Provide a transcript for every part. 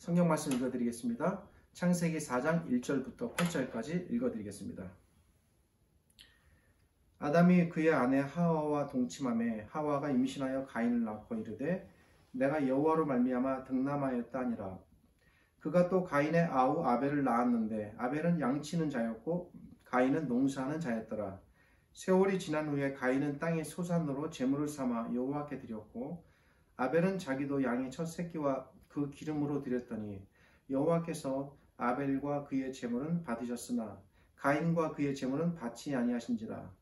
성경 말씀 읽어드리겠습니다. 창세기 4장 1절부터 8절까지 읽어드리겠습니다. 아담이 그의 아내 하와와 동침하매 하와가 임신하여 가인을 낳고 이르되 내가 여호와로 말미암아 득남하였다 하니라. 그가 또 가인의 아우 아벨을 낳았는데 아벨은 양치는 자였고 가인은 농사하는 자였더라. 세월이 지난 후에 가인은 땅의 소산으로 제물을 삼아 여호와께 드렸고 아벨은 자기도 양의 첫 새끼와 그 기름으로 드렸더니 여호와께서 아벨과 그의 제물은 받으셨으나 가인과 그의 제물은 받지 아니하신지라.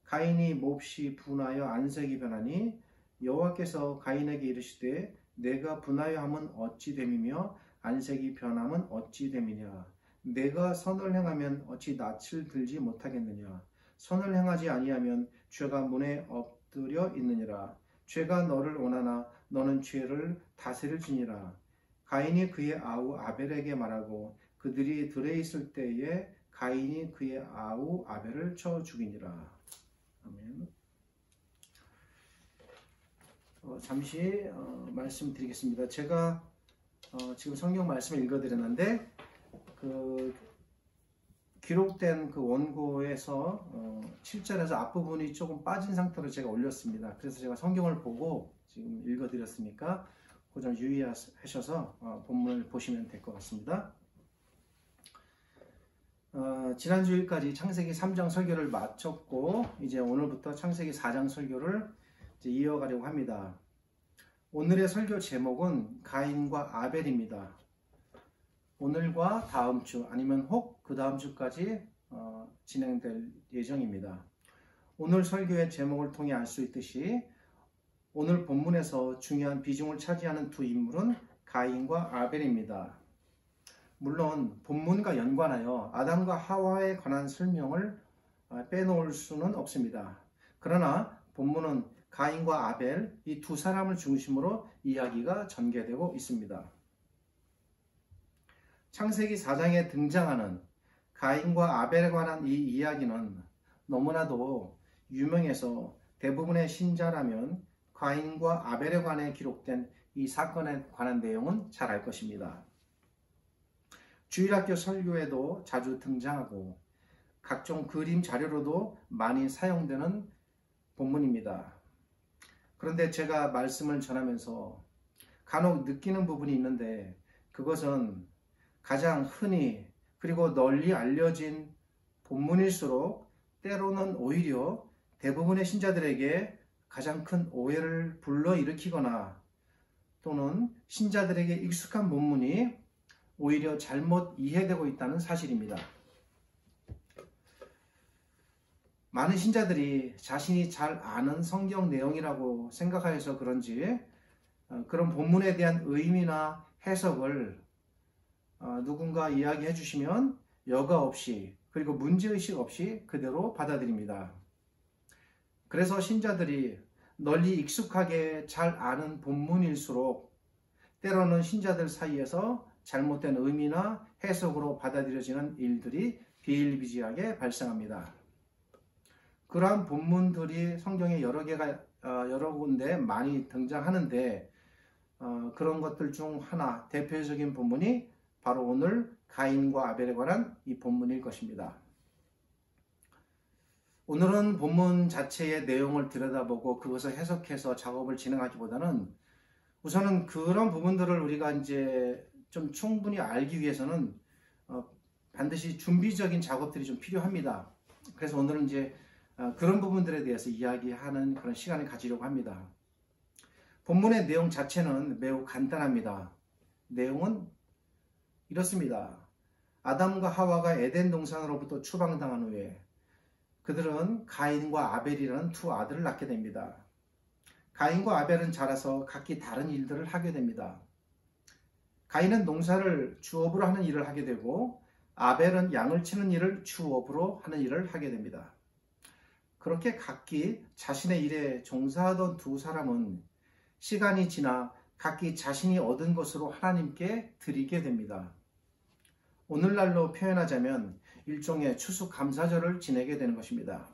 가인이 몹시 분하여 안색이 변하니 여호와께서 가인에게 이르시되 내가 분하여 함은 어찌 됨이며 안색이 변함은 어찌 됨이냐. 내가 선을 행하면 어찌 낯을 들지 못하겠느냐. 선을 행하지 아니하면 죄가 문에 엎드려 있느니라. 죄가 너를 원하나 너는 죄를 다스릴지니라. 가인이 그의 아우 아벨에게 말하고 그들이 들에 있을 때에 가인이 그의 아우 아벨을 쳐 죽이니라. 아멘. 잠시 말씀드리겠습니다. 제가 지금 성경 말씀을 읽어드렸는데 기록된 그 원고에서 7절에서 앞부분이 조금 빠진 상태로 제가 올렸습니다. 그래서 제가 성경을 보고 지금 읽어드렸으니까 그 점 유의하셔서 본문을 보시면 될 것 같습니다. 지난 주일까지 창세기 3장 설교를 마쳤고 이제 오늘부터 창세기 4장 설교를 이제 이어가려고 합니다. 오늘의 설교 제목은 가인과 아벨입니다. 오늘과 다음 주 아니면 혹 그 다음 주까지 진행될 예정입니다. 오늘 설교의 제목을 통해 알 수 있듯이 오늘 본문에서 중요한 비중을 차지하는 두 인물은 가인과 아벨입니다. 물론 본문과 연관하여 아담과 하와에 관한 설명을 빼놓을 수는 없습니다. 그러나 본문은 가인과 아벨 이 두 사람을 중심으로 이야기가 전개되고 있습니다. 창세기 4장에 등장하는 가인과 아벨에 관한 이 이야기는 너무나도 유명해서 대부분의 신자라면 가인과 아벨에 관해 기록된 이 사건에 관한 내용은 잘 알 것입니다. 주일학교 설교에도 자주 등장하고 각종 그림 자료로도 많이 사용되는 본문입니다. 그런데 제가 말씀을 전하면서 간혹 느끼는 부분이 있는데 그것은 가장 흔히 그리고 널리 알려진 본문일수록 때로는 오히려 대부분의 신자들에게 가장 큰 오해를 불러일으키거나 또는 신자들에게 익숙한 본문이 오히려 잘못 이해되고 있다는 사실입니다. 많은 신자들이 자신이 잘 아는 성경 내용이라고 생각하여서 그런지 그런 본문에 대한 의미나 해석을 누군가 이야기해 주시면 여과 없이 그리고 문제의식 없이 그대로 받아들입니다. 그래서 신자들이 널리 익숙하게 잘 아는 본문일수록 때로는 신자들 사이에서 잘못된 의미나 해석으로 받아들여지는 일들이 비일비재하게 발생합니다. 그러한 본문들이 성경에 여러 군데 많이 등장하는데 그런 것들 중 하나 대표적인 본문이 바로 오늘 가인과 아벨에 관한 이 본문일 것입니다. 오늘은 본문 자체의 내용을 들여다보고 그것을 해석해서 작업을 진행하기보다는 우선은 그런 부분들을 우리가 이제 좀 충분히 알기 위해서는 반드시 준비적인 작업들이 좀 필요합니다. 그래서 오늘은 이제 그런 부분들에 대해서 이야기하는 그런 시간을 가지려고 합니다. 본문의 내용 자체는 매우 간단합니다. 내용은 이렇습니다. 아담과 하와가 에덴 동산으로부터 추방당한 후에 그들은 가인과 아벨이라는 두 아들을 낳게 됩니다. 가인과 아벨은 자라서 각기 다른 일들을 하게 됩니다. 가인은 농사를 주업으로 하는 일을 하게 되고 아벨은 양을 치는 일을 주업으로 하는 일을 하게 됩니다. 그렇게 각기 자신의 일에 종사하던 두 사람은 시간이 지나 각기 자신이 얻은 것으로 하나님께 드리게 됩니다. 오늘날로 표현하자면 일종의 추수감사절을 지내게 되는 것입니다.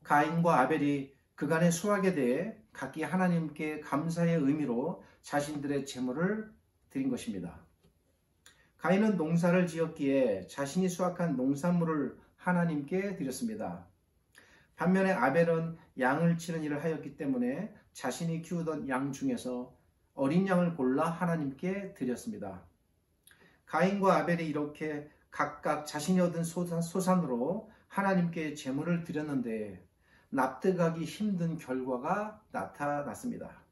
가인과 아벨이 그간의 수확에 대해 각기 하나님께 감사의 의미로 자신들의 제물을 드린 것입니다. 가인은 농사를 지었기에 자신이 수확한 농산물을 하나님께 드렸습니다. 반면에 아벨은 양을 치는 일을 하였기 때문에 자신이 키우던 양 중에서 어린 양을 골라 하나님께 드렸습니다. 가인과 아벨이 이렇게 각각 자신이 얻은 소산으로 하나님께 제물을 드렸는데 납득하기 힘든 결과가 나타났습니다.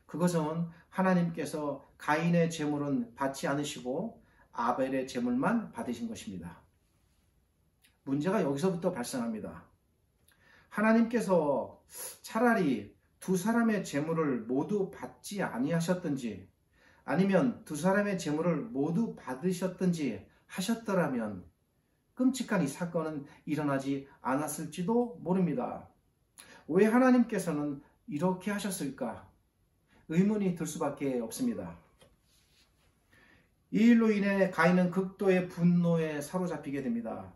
그것은 하나님께서 가인의 제물은 받지 않으시고 아벨의 제물만 받으신 것입니다. 문제가 여기서부터 발생합니다. 하나님께서 차라리 두 사람의 제물을 모두 받지 아니하셨든지 아니면 두 사람의 제물을 모두 받으셨든지 하셨더라면 끔찍한 이 사건은 일어나지 않았을지도 모릅니다. 왜 하나님께서는 이렇게 하셨을까? 의문이 들 수밖에 없습니다. 이 일로 인해 가인은 극도의 분노에 사로잡히게 됩니다.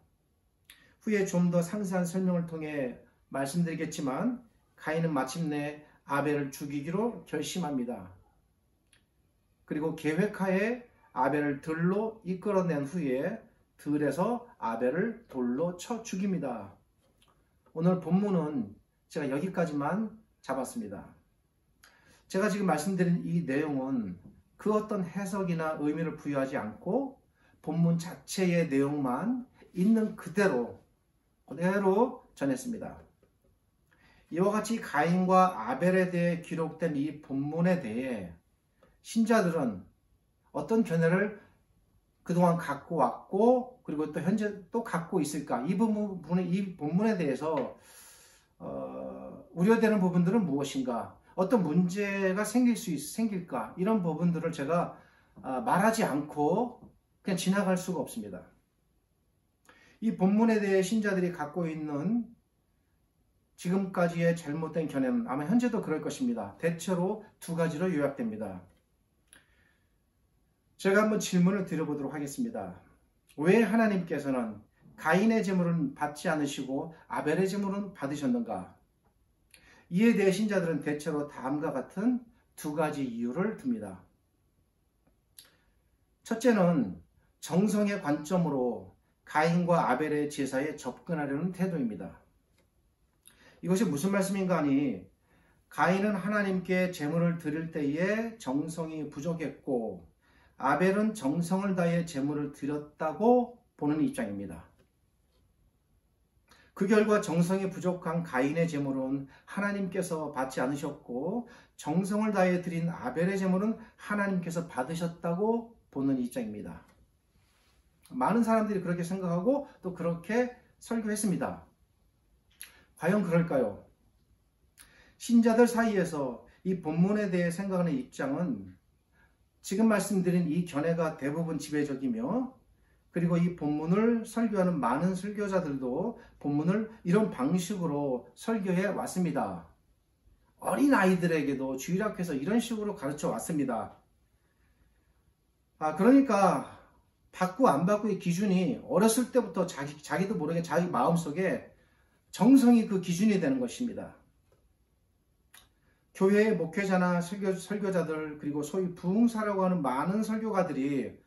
후에 좀 더 상세한 설명을 통해 말씀드리겠지만 가인은 마침내 아벨을 죽이기로 결심합니다. 그리고 계획하에 아벨을 들로 이끌어낸 후에 들에서 아벨을 돌로 쳐 죽입니다. 오늘 본문은 제가 여기까지만 잡았습니다. 제가 지금 말씀드린 이 내용은 그 어떤 해석이나 의미를 부여하지 않고 본문 자체의 내용만 있는 그대로 전했습니다. 이와 같이 가인과 아벨에 대해 기록된 이 본문에 대해 신자들은 어떤 견해를 그동안 갖고 왔고 그리고 또 현재 또 갖고 있을까? 이 본문에 대해서 우려되는 부분들은 무엇인가? 어떤 문제가 생길까? 이런 부분들을 제가 말하지 않고 그냥 지나갈 수가 없습니다. 이 본문에 대해 신자들이 갖고 있는 지금까지의 잘못된 견해는 아마 현재도 그럴 것입니다. 대체로 두 가지로 요약됩니다. 제가 한번 질문을 드려보도록 하겠습니다. 왜 하나님께서는 가인의 제물은 받지 않으시고 아벨의 제물은 받으셨는가? 이에 대해 신자들은 대체로 다음과 같은 두 가지 이유를 듭니다. 첫째는 정성의 관점으로 가인과 아벨의 제사에 접근하려는 태도입니다. 이것이 무슨 말씀인가 하니 가인은 하나님께 제물을 드릴 때에 정성이 부족했고 아벨은 정성을 다해 제물을 드렸다고 보는 입장입니다. 그 결과 정성이 부족한 가인의 제물은 하나님께서 받지 않으셨고 정성을 다해 드린 아벨의 제물은 하나님께서 받으셨다고 보는 입장입니다. 많은 사람들이 그렇게 생각하고 또 그렇게 설교했습니다. 과연 그럴까요? 신자들 사이에서 이 본문에 대해 생각하는 입장은 지금 말씀드린 이 견해가 대부분 지배적이며 그리고 이 본문을 설교하는 많은 설교자들도 본문을 이런 방식으로 설교해 왔습니다. 어린 아이들에게도 주일학교에서 이런 식으로 가르쳐 왔습니다. 그러니까 받고 안 받고의 기준이 어렸을 때부터 자기도 모르게 자기 마음속에 정성이 그 기준이 되는 것입니다. 교회의 목회자나 설교자들 그리고 소위 부흥사라고 하는 많은 설교가들이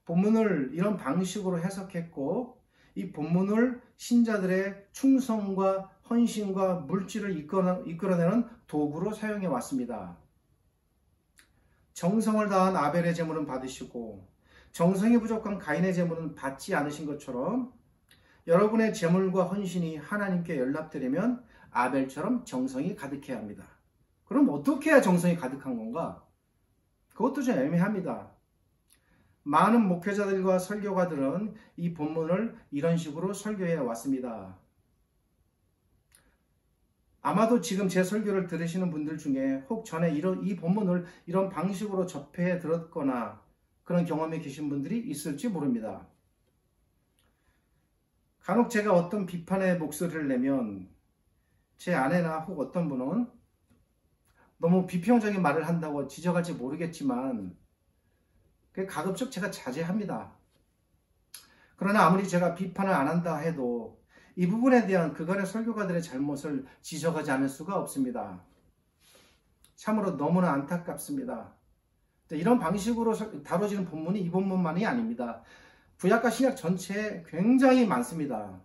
본문을 이런 방식으로 해석했고 이 본문을 신자들의 충성과 헌신과 물질을 이끌어내는 도구로 사용해 왔습니다. 정성을 다한 아벨의 제물은 받으시고 정성이 부족한 가인의 제물은 받지 않으신 것처럼 여러분의 제물과 헌신이 하나님께 연락되려면 아벨처럼 정성이 가득해야 합니다. 그럼 어떻게 해야 정성이 가득한 건가? 그것도 좀 애매합니다. 많은 목회자들과 설교가들은 이 본문을 이런 식으로 설교해 왔습니다. 아마도 지금 제 설교를 들으시는 분들 중에 혹 전에 이 본문을 이런 방식으로 접해 들었거나 그런 경험이 계신 분들이 있을지 모릅니다. 간혹 제가 어떤 비판의 목소리를 내면 제 아내나 혹 어떤 분은 너무 비평적인 말을 한다고 지적할지 모르겠지만 가급적 제가 자제합니다. 그러나 아무리 제가 비판을 안 한다 해도 이 부분에 대한 그간의 설교가들의 잘못을 지적하지 않을 수가 없습니다. 참으로 너무나 안타깝습니다. 이런 방식으로 다뤄지는 본문이 이 본문만이 아닙니다. 구약과 신약 전체에 굉장히 많습니다.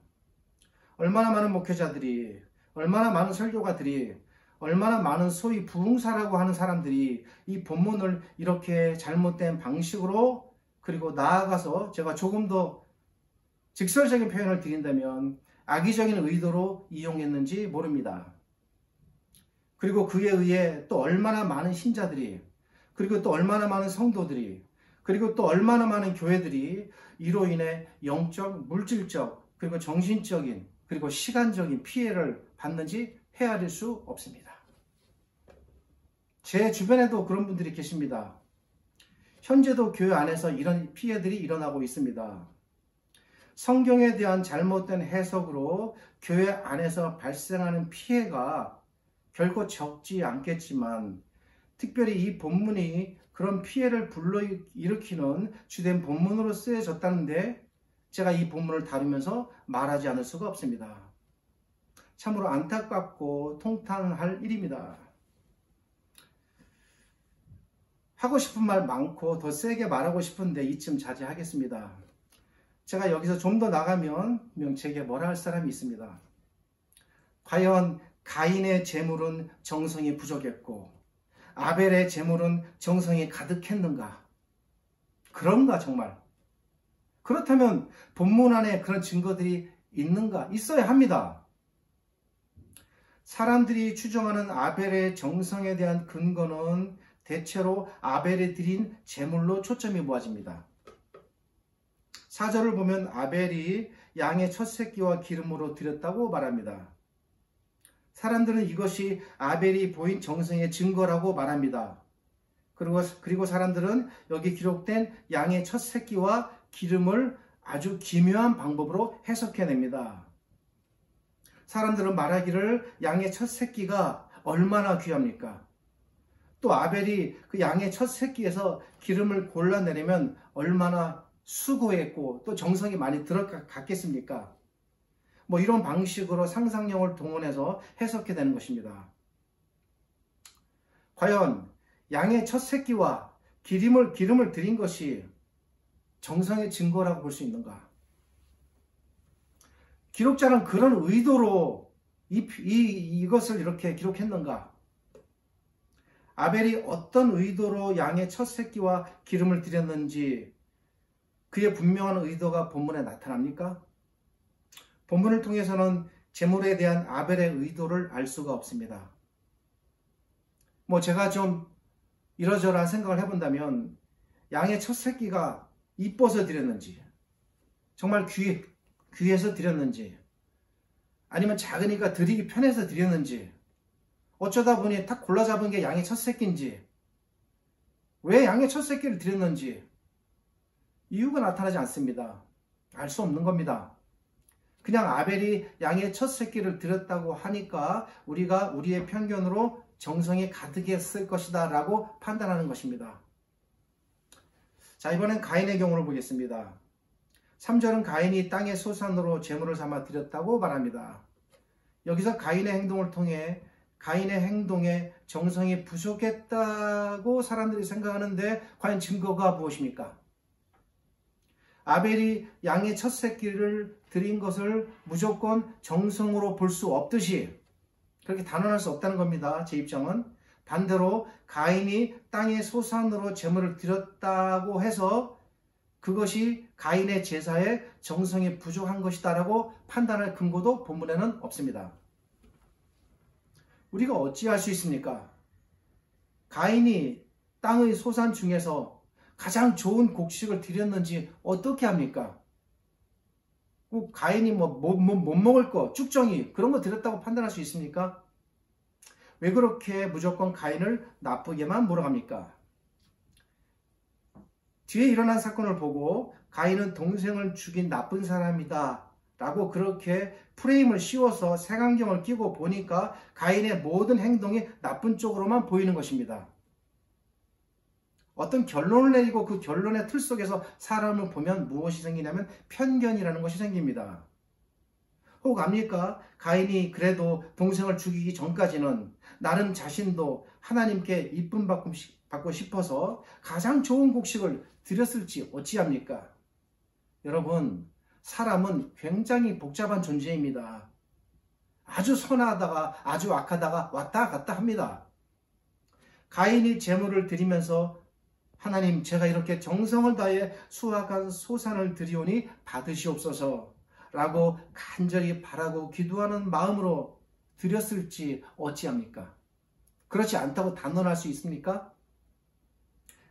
얼마나 많은 목회자들이, 얼마나 많은 설교가들이, 얼마나 많은 소위 부흥사라고 하는 사람들이 이 본문을 이렇게 잘못된 방식으로, 그리고 나아가서 제가 조금 더 직설적인 표현을 드린다면 악의적인 의도로 이용했는지 모릅니다. 그리고 그에 의해 또 얼마나 많은 신자들이, 그리고 또 얼마나 많은 성도들이, 그리고 또 얼마나 많은 교회들이 이로 인해 영적, 물질적, 그리고 정신적인, 그리고 시간적인 피해를 받는지 헤아릴 수 없습니다. 제 주변에도 그런 분들이 계십니다. 현재도 교회 안에서 이런 피해들이 일어나고 있습니다. 성경에 대한 잘못된 해석으로 교회 안에서 발생하는 피해가 결코 적지 않겠지만, 특별히 이 본문이 그런 피해를 불러일으키는 주된 본문으로 쓰여졌다는데 제가 이 본문을 다루면서 말하지 않을 수가 없습니다. 참으로 안타깝고 통탄할 일입니다. 하고 싶은 말 많고 더 세게 말하고 싶은데 이쯤 자제하겠습니다. 제가 여기서 좀 더 나가면 제게 뭐라 할 사람이 있습니다. 과연 가인의 재물은 정성이 부족했고 아벨의 재물은 정성이 가득했는가? 그런가 정말? 그렇다면 본문 안에 그런 증거들이 있는가? 있어야 합니다. 사람들이 추정하는 아벨의 정성에 대한 근거는 대체로 아벨이 드린 제물로 초점이 모아집니다. 4절을 보면 아벨이 양의 첫 새끼와 기름으로 드렸다고 말합니다. 사람들은 이것이 아벨이 보인 정성의 증거라고 말합니다. 그리고 사람들은 여기 기록된 양의 첫 새끼와 기름을 아주 기묘한 방법으로 해석해냅니다. 사람들은 말하기를 양의 첫 새끼가 얼마나 귀합니까? 또 아벨이 그 양의 첫 새끼에서 기름을 골라내려면 얼마나 수고했고 또 정성이 많이 들어갔겠습니까? 이런 방식으로 상상력을 동원해서 해석해내는 것입니다. 과연 양의 첫 새끼와 기름을 드린 것이 정성의 증거라고 볼 수 있는가? 기록자는 그런 의도로 이것을 이렇게 기록했는가? 아벨이 어떤 의도로 양의 첫 새끼와 기름을 드렸는지 그의 분명한 의도가 본문에 나타납니까? 본문을 통해서는 제물에 대한 아벨의 의도를 알 수가 없습니다. 제가 좀 이러저러한 생각을 해본다면 양의 첫 새끼가 이뻐서 드렸는지, 정말 귀해서 드렸는지, 아니면 작으니까 드리기 편해서 드렸는지, 어쩌다 보니 딱 골라 잡은 게 양의 첫 새끼인지, 왜 양의 첫 새끼를 드렸는지 이유가 나타나지 않습니다. 알 수 없는 겁니다. 그냥 아벨이 양의 첫 새끼를 드렸다고 하니까 우리가 우리의 편견으로 정성이 가득했을 것이다 라고 판단하는 것입니다. 자, 이번엔 가인의 경우를 보겠습니다. 3절은 가인이 땅의 소산으로 제물을 삼아 드렸다고 말합니다. 여기서 가인의 행동을 통해 가인의 행동에 정성이 부족했다고 사람들이 생각하는데 과연 증거가 무엇입니까? 아벨이 양의 첫 새끼를 드린 것을 무조건 정성으로 볼 수 없듯이 그렇게 단언할 수 없다는 겁니다. 제 입장은. 반대로 가인이 땅의 소산으로 제물을 드렸다고 해서 그것이 가인의 제사에 정성이 부족한 것이다 라고 판단할 근거도 본문에는 없습니다. 우리가 어찌할 수 있습니까? 가인이 땅의 소산 중에서 가장 좋은 곡식을 드렸는지 어떻게 합니까? 가인이 못 먹을 거, 쭉정이 그런 거 드렸다고 판단할 수 있습니까? 왜 그렇게 무조건 가인을 나쁘게만 몰아갑니까? 뒤에 일어난 사건을 보고 가인은 동생을 죽인 나쁜 사람이다 라고 그렇게 프레임을 씌워서 색안경을 끼고 보니까 가인의 모든 행동이 나쁜 쪽으로만 보이는 것입니다. 어떤 결론을 내리고 그 결론의 틀 속에서 사람을 보면 무엇이 생기냐면 편견이라는 것이 생깁니다. 혹 압니까? 가인이 그래도 동생을 죽이기 전까지는 나는 자신도 하나님께 이쁨 받고 싶어서 가장 좋은 곡식을 드렸을지 어찌합니까? 여러분, 사람은 굉장히 복잡한 존재입니다. 아주 선하다가 아주 악하다가 왔다 갔다 합니다. 가인이 제물을 드리면서 하나님, 제가 이렇게 정성을 다해 수확한 소산을 드리오니 받으시옵소서 라고 간절히 바라고 기도하는 마음으로 드렸을지 어찌합니까? 그렇지 않다고 단언할 수 있습니까?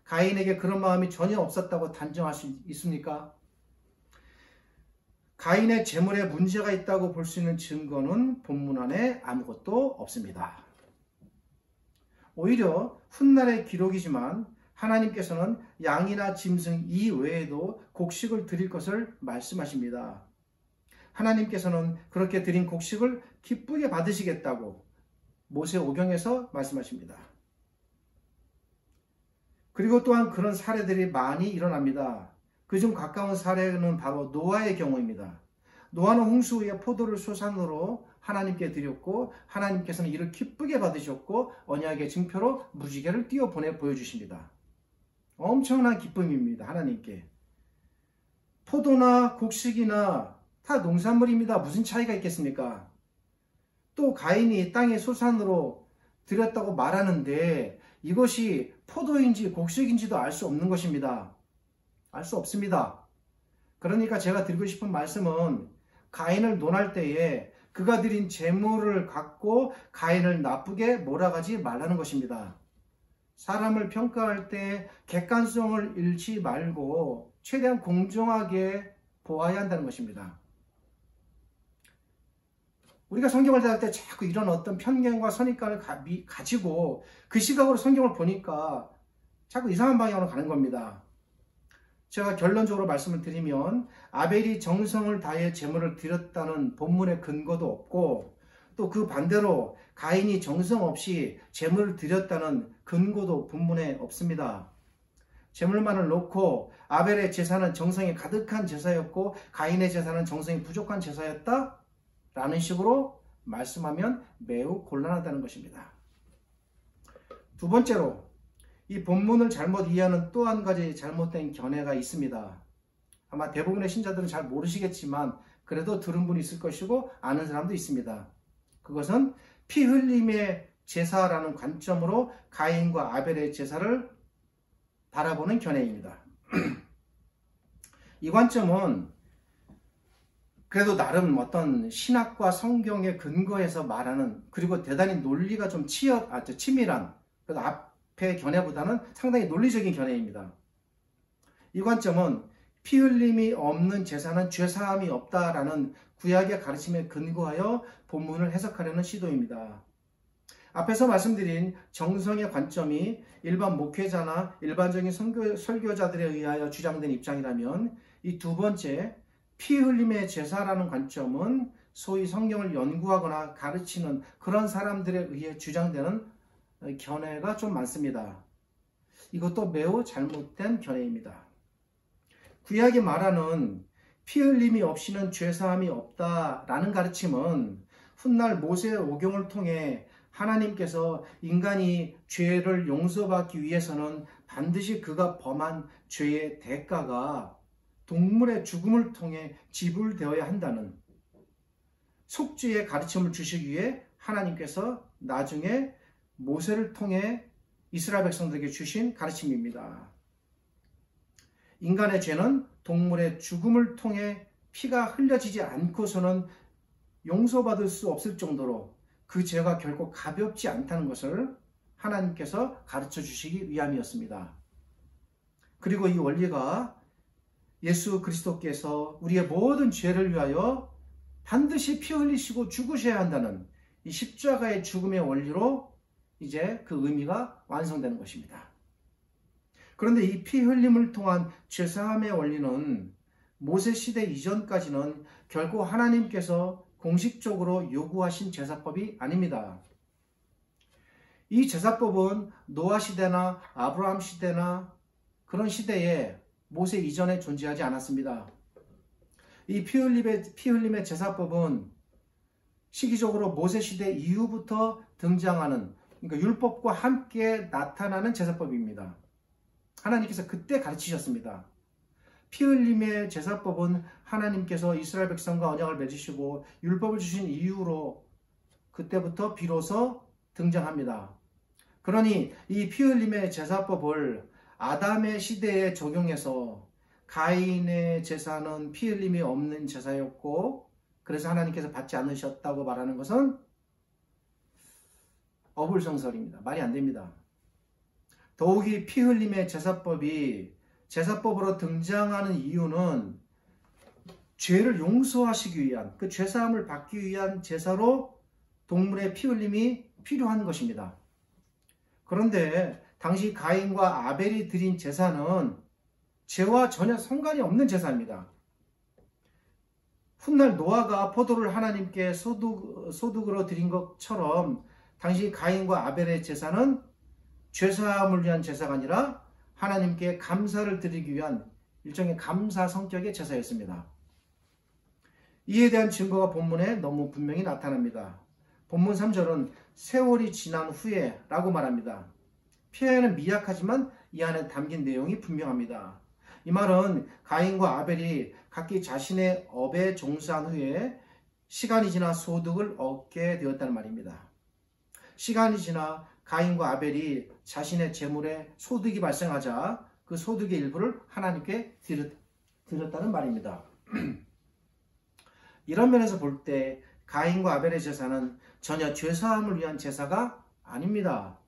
가인에게 그런 마음이 전혀 없었다고 단정할 수 있습니까? 가인의 재물에 문제가 있다고 볼 수 있는 증거는 본문 안에 아무것도 없습니다. 오히려 훗날의 기록이지만 하나님께서는 양이나 짐승 이외에도 곡식을 드릴 것을 말씀하십니다. 하나님께서는 그렇게 드린 곡식을 기쁘게 받으시겠다고 모세오경에서 말씀하십니다. 그리고 또한 그런 사례들이 많이 일어납니다. 그중 가까운 사례는 바로 노아의 경우입니다. 노아는 홍수 후에 포도를 소산으로 하나님께 드렸고 하나님께서는 이를 기쁘게 받으셨고 언약의 증표로 무지개를 띄워 보여주십니다. 엄청난 기쁨입니다. 하나님께. 포도나 곡식이나 다 농산물입니다. 무슨 차이가 있겠습니까? 또 가인이 땅의 소산으로 드렸다고 말하는데 이것이 포도인지 곡식인지도 알 수 없는 것입니다. 알 수 없습니다. 그러니까 제가 드리고 싶은 말씀은 가인을 논할 때에 그가 드린 재물을 갖고 가인을 나쁘게 몰아가지 말라는 것입니다. 사람을 평가할 때 객관성을 잃지 말고 최대한 공정하게 보아야 한다는 것입니다. 우리가 성경을 대할 때 자꾸 이런 어떤 편견과 선입관을 가지고 그 시각으로 성경을 보니까 자꾸 이상한 방향으로 가는 겁니다. 제가 결론적으로 말씀을 드리면 아벨이 정성을 다해 제물을 드렸다는 본문의 근거도 없고 또 그 반대로 가인이 정성 없이 제물을 드렸다는 근거도 본문에 없습니다. 제물만을 놓고 아벨의 제사는 정성이 가득한 제사였고 가인의 제사는 정성이 부족한 제사였다? 라는 식으로 말씀하면 매우 곤란하다는 것입니다. 두 번째로 이 본문을 잘못 이해하는 또 한 가지 잘못된 견해가 있습니다. 아마 대부분의 신자들은 잘 모르시겠지만 그래도 들은 분이 있을 것이고 아는 사람도 있습니다. 그것은 피 흘림의 제사라는 관점으로 가인과 아벨의 제사를 바라보는 견해입니다. 이 관점은 그래도 나름 어떤 신학과 성경의 근거에서 말하는 그리고 대단히 논리가 좀 치밀한 그래도 앞의 견해보다는 상당히 논리적인 견해입니다. 이 관점은 피 흘림이 없는 제사는 죄사함이 없다라는 구약의 가르침에 근거하여 본문을 해석하려는 시도입니다. 앞에서 말씀드린 정성의 관점이 일반 목회자나 일반적인 설교자들에 의하여 주장된 입장이라면 이 두 번째 피 흘림의 제사라는 관점은 소위 성경을 연구하거나 가르치는 그런 사람들에 의해 주장되는 견해가 좀 많습니다. 이것도 매우 잘못된 견해입니다. 구약이 말하는 피 흘림이 없이는 죄사함이 없다라는 가르침은 훗날 모세의 오경을 통해 하나님께서 인간이 죄를 용서받기 위해서는 반드시 그가 범한 죄의 대가가 동물의 죽음을 통해 지불되어야 한다는 속죄의 가르침을 주시기 위해 하나님께서 나중에 모세를 통해 이스라엘 백성들에게 주신 가르침입니다. 인간의 죄는 동물의 죽음을 통해 피가 흘려지지 않고서는 용서받을 수 없을 정도로 그 죄가 결코 가볍지 않다는 것을 하나님께서 가르쳐 주시기 위함이었습니다. 그리고 이 원리가 예수 그리스도께서 우리의 모든 죄를 위하여 반드시 피 흘리시고 죽으셔야 한다는 이 십자가의 죽음의 원리로 이제 그 의미가 완성되는 것입니다. 그런데 이 피 흘림을 통한 죄사함의 원리는 모세 시대 이전까지는 결코 하나님께서 공식적으로 요구하신 제사법이 아닙니다. 이 제사법은 노아 시대나 아브라함 시대나 그런 시대에 모세 이전에 존재하지 않았습니다. 이 피 흘림의 제사법은 시기적으로 모세 시대 이후부터 등장하는 그러니까 율법과 함께 나타나는 제사법입니다. 하나님께서 그때 가르치셨습니다. 피 흘림의 제사법은 하나님께서 이스라엘 백성과 언약을 맺으시고 율법을 주신 이후로 그때부터 비로소 등장합니다. 그러니 이 피 흘림의 제사법을 아담의 시대에 적용해서 가인의 제사는 피 흘림이 없는 제사였고 그래서 하나님께서 받지 않으셨다고 말하는 것은 어불성설입니다. 말이 안 됩니다. 더욱이 피 흘림의 제사법이 제사법으로 등장하는 이유는 죄를 용서하시기 위한, 그 죄사함을 받기 위한 제사로 동물의 피 흘림이 필요한 것입니다. 그런데 당시 가인과 아벨이 드린 제사는 죄와 전혀 상관이 없는 제사입니다. 훗날 노아가 포도를 하나님께 소득으로 드린 것처럼 당시 가인과 아벨의 제사는 죄사함을 위한 제사가 아니라 하나님께 감사를 드리기 위한 일종의 감사 성격의 제사였습니다. 이에 대한 증거가 본문에 너무 분명히 나타납니다. 본문 3절은 세월이 지난 후에 라고 말합니다. 표현은 미약하지만 이 안에 담긴 내용이 분명합니다. 이 말은 가인과 아벨이 각기 자신의 업에 종사한 후에 시간이 지나 소득을 얻게 되었다는 말입니다. 시간이 지나 가인과 아벨이 자신의 재물에 소득이 발생하자 그 소득의 일부를 하나님께 드렸다는 말입니다. 이런 면에서 볼 때 가인과 아벨의 제사는 전혀 죄사함을 위한 제사가 아닙니다.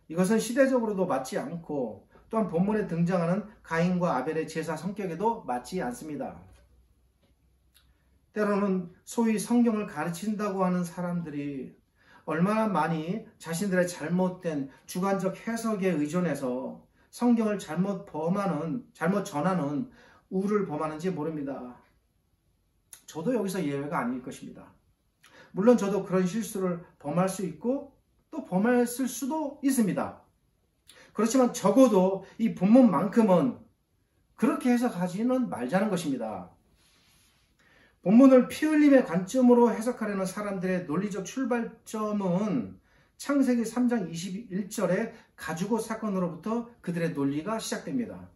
이것은 시대적으로도 맞지 않고 또한 본문에 등장하는 가인과 아벨의 제사 성격에도 맞지 않습니다. 때로는 소위 성경을 가르친다고 하는 사람들이 얼마나 많이 자신들의 잘못된 주관적 해석에 의존해서 성경을 잘못 전하는 우를 범하는지 모릅니다. 저도 여기서 예외가 아닐 것입니다. 물론 저도 그런 실수를 범할 수 있고 또 범했을 수도 있습니다. 그렇지만 적어도 이 본문만큼은 그렇게 해석하지는 말자는 것입니다. 본문을 피 흘림의 관점으로 해석하려는 사람들의 논리적 출발점은 창세기 3장 21절의 가죽옷 사건으로부터 그들의 논리가 시작됩니다.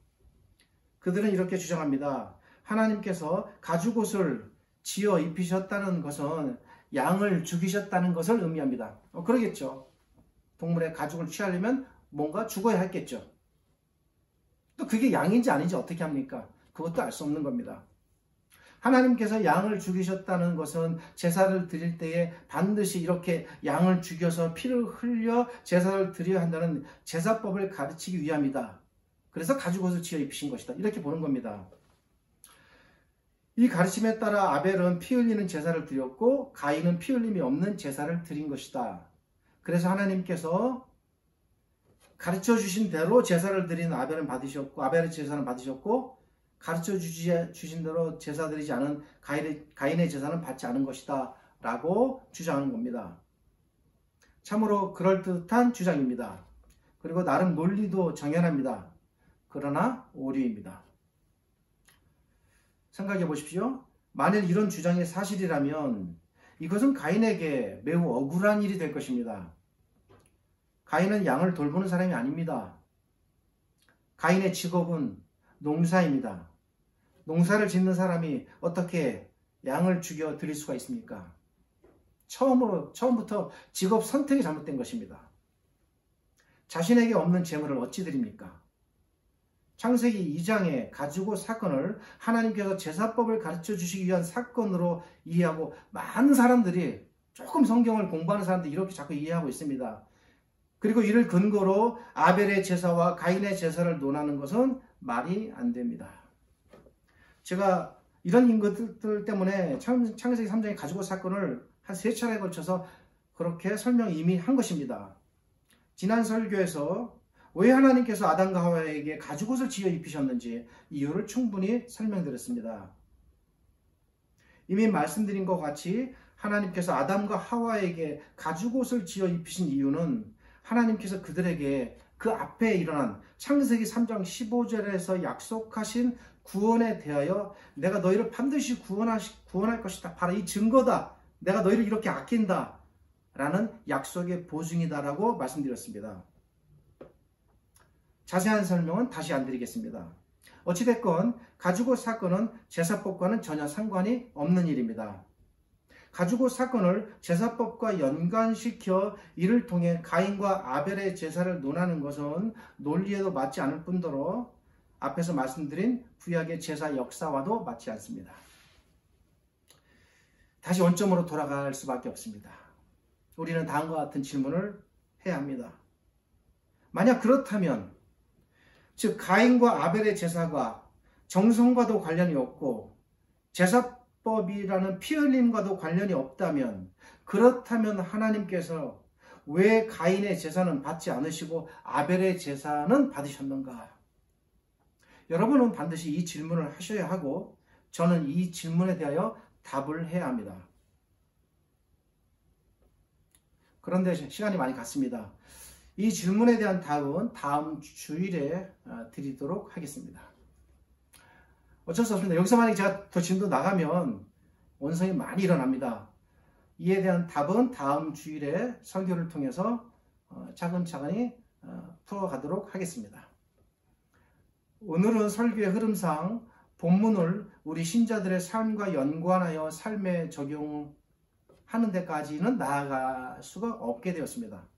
그들은 이렇게 주장합니다. 하나님께서 가죽옷을 지어 입히셨다는 것은 양을 죽이셨다는 것을 의미합니다. 그러겠죠. 동물의 가죽을 취하려면 뭔가 죽어야 했겠죠. 또 그게 양인지 아닌지 어떻게 합니까? 그것도 알 수 없는 겁니다. 하나님께서 양을 죽이셨다는 것은 제사를 드릴 때에 반드시 이렇게 양을 죽여서 피를 흘려 제사를 드려야 한다는 제사법을 가르치기 위함이다. 그래서 가죽옷을 지어 입히신 것이다. 이렇게 보는 겁니다. 이 가르침에 따라 아벨은 피 흘리는 제사를 드렸고 가인은 피 흘림이 없는 제사를 드린 것이다. 그래서 하나님께서 가르쳐 주신 대로 제사를 드린 아벨의 제사는 받으셨고 가르쳐 주신 대로 제사 드리지 않은 가인의 제사는 받지 않은 것이다 라고 주장하는 겁니다. 참으로 그럴듯한 주장입니다. 그리고 나름 논리도 정연합니다. 그러나 오류입니다. 생각해 보십시오. 만일 이런 주장이 사실이라면 이것은 가인에게 매우 억울한 일이 될 것입니다. 가인은 양을 돌보는 사람이 아닙니다. 가인의 직업은 농사입니다. 농사를 짓는 사람이 어떻게 양을 죽여 드릴 수가 있습니까? 처음부터 직업 선택이 잘못된 것입니다. 자신에게 없는 재물을 어찌 드립니까? 창세기 2장의 가죽옷 사건을 하나님께서 제사법을 가르쳐 주시기 위한 사건으로 이해하고 많은 사람들이 조금 성경을 공부하는 사람들이 이렇게 자꾸 이해하고 있습니다. 그리고 이를 근거로 아벨의 제사와 가인의 제사를 논하는 것은 말이 안 됩니다. 제가 이런 것들 때문에 창세기 3장의 가죽옷 사건을 한 3차례에 걸쳐서 그렇게 설명 이미 한 것입니다. 지난 설교에서 왜 하나님께서 아담과 하와에게 가죽옷을 지어 입히셨는지 이유를 충분히 설명드렸습니다. 이미 말씀드린 것 같이 하나님께서 아담과 하와에게 가죽옷을 지어 입히신 이유는 하나님께서 그들에게 그 앞에 일어난 창세기 3장 15절에서 약속하신 구원에 대하여 내가 너희를 반드시 구원할 것이다. 바로 이 증거다. 내가 너희를 이렇게 아낀다. 라는 약속의 보증이다라고 말씀드렸습니다. 자세한 설명은 다시 안 드리겠습니다. 어찌됐건 가죽옷 사건은 제사법과는 전혀 상관이 없는 일입니다. 가죽옷 사건을 제사법과 연관시켜 이를 통해 가인과 아벨의 제사를 논하는 것은 논리에도 맞지 않을 뿐더러 앞에서 말씀드린 구약의 제사 역사와도 맞지 않습니다. 다시 원점으로 돌아갈 수밖에 없습니다. 우리는 다음과 같은 질문을 해야 합니다. 만약 그렇다면, 즉 가인과 아벨의 제사가 정성과도 관련이 없고 제사법이라는 피 흘림과도 관련이 없다면, 그렇다면 하나님께서 왜 가인의 제사는 받지 않으시고 아벨의 제사는 받으셨는가? 여러분은 반드시 이 질문을 하셔야 하고 저는 이 질문에 대하여 답을 해야 합니다. 그런데 시간이 많이 갔습니다. 이 질문에 대한 답은 다음 주일에 드리도록 하겠습니다. 어쩔 수 없습니다. 여기서 만약에 제가 더 진도 나가면 원성이 많이 일어납니다. 이에 대한 답은 다음 주일에 설교를 통해서 차근차근히 풀어가도록 하겠습니다. 오늘은 설교의 흐름상 본문을 우리 신자들의 삶과 연관하여 삶에 적용하는 데까지는 나아갈 수가 없게 되었습니다.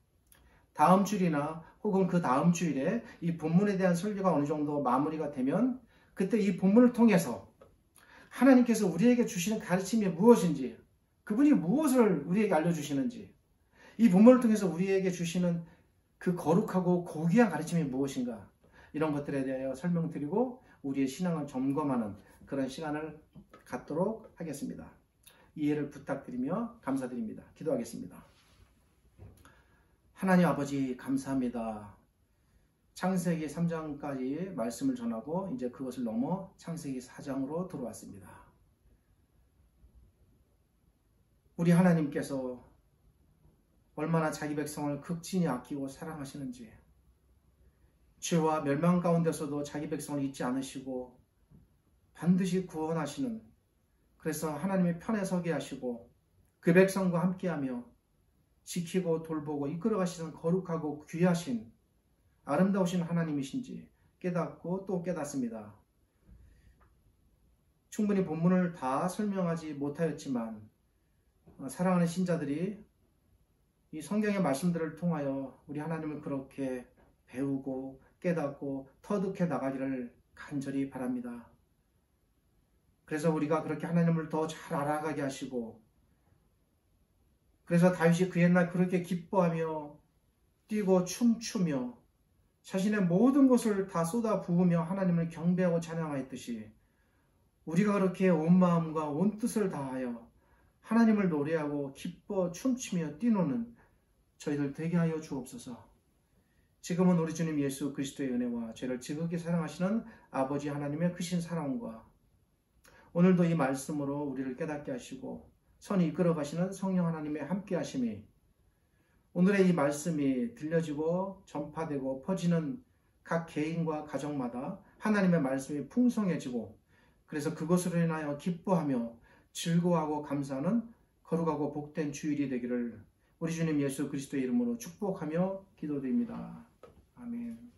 다음 주일이나 혹은 그 다음 주일에 이 본문에 대한 설교가 어느 정도 마무리가 되면 그때 이 본문을 통해서 하나님께서 우리에게 주시는 가르침이 무엇인지, 그분이 무엇을 우리에게 알려주시는지, 이 본문을 통해서 우리에게 주시는 그 거룩하고 고귀한 가르침이 무엇인가, 이런 것들에 대하여 설명드리고 우리의 신앙을 점검하는 그런 시간을 갖도록 하겠습니다. 이해를 부탁드리며 감사드립니다. 기도하겠습니다. 하나님 아버지 감사합니다. 창세기 3장까지 말씀을 전하고 이제 그것을 넘어 창세기 4장으로 들어왔습니다. 우리 하나님께서 얼마나 자기 백성을 극진히 아끼고 사랑하시는지, 죄와 멸망 가운데서도 자기 백성을 잊지 않으시고 반드시 구원하시는, 그래서 하나님의 편에 서게 하시고 그 백성과 함께하며 지키고 돌보고 이끌어가시는 거룩하고 귀하신 아름다우신 하나님이신지 깨닫고 또 깨닫습니다. 충분히 본문을 다 설명하지 못하였지만 사랑하는 신자들이 이 성경의 말씀들을 통하여 우리 하나님을 그렇게 배우고 깨닫고 터득해 나가기를 간절히 바랍니다. 그래서 우리가 그렇게 하나님을 더 잘 알아가게 하시고, 그래서 다윗이 그 옛날 그렇게 기뻐하며 뛰고 춤추며 자신의 모든 것을 다 쏟아 부으며 하나님을 경배하고 찬양하였듯이 우리가 그렇게 온 마음과 온 뜻을 다하여 하나님을 노래하고 기뻐 춤추며 뛰노는 저희들 되게 하여 주옵소서. 지금은 우리 주님 예수 그리스도의 은혜와 죄를 지극히 사랑하시는 아버지 하나님의 크신 사랑과 오늘도 이 말씀으로 우리를 깨닫게 하시고 선히 이끌어 가시는 성령 하나님의 함께 하심이 오늘의 이 말씀이 들려지고 전파되고 퍼지는 각 개인과 가정마다 하나님의 말씀이 풍성해지고, 그래서 그것으로 인하여 기뻐하며 즐거워하고 감사하는 거룩하고 복된 주일이 되기를 우리 주님 예수 그리스도의 이름으로 축복하며 기도드립니다. 아멘.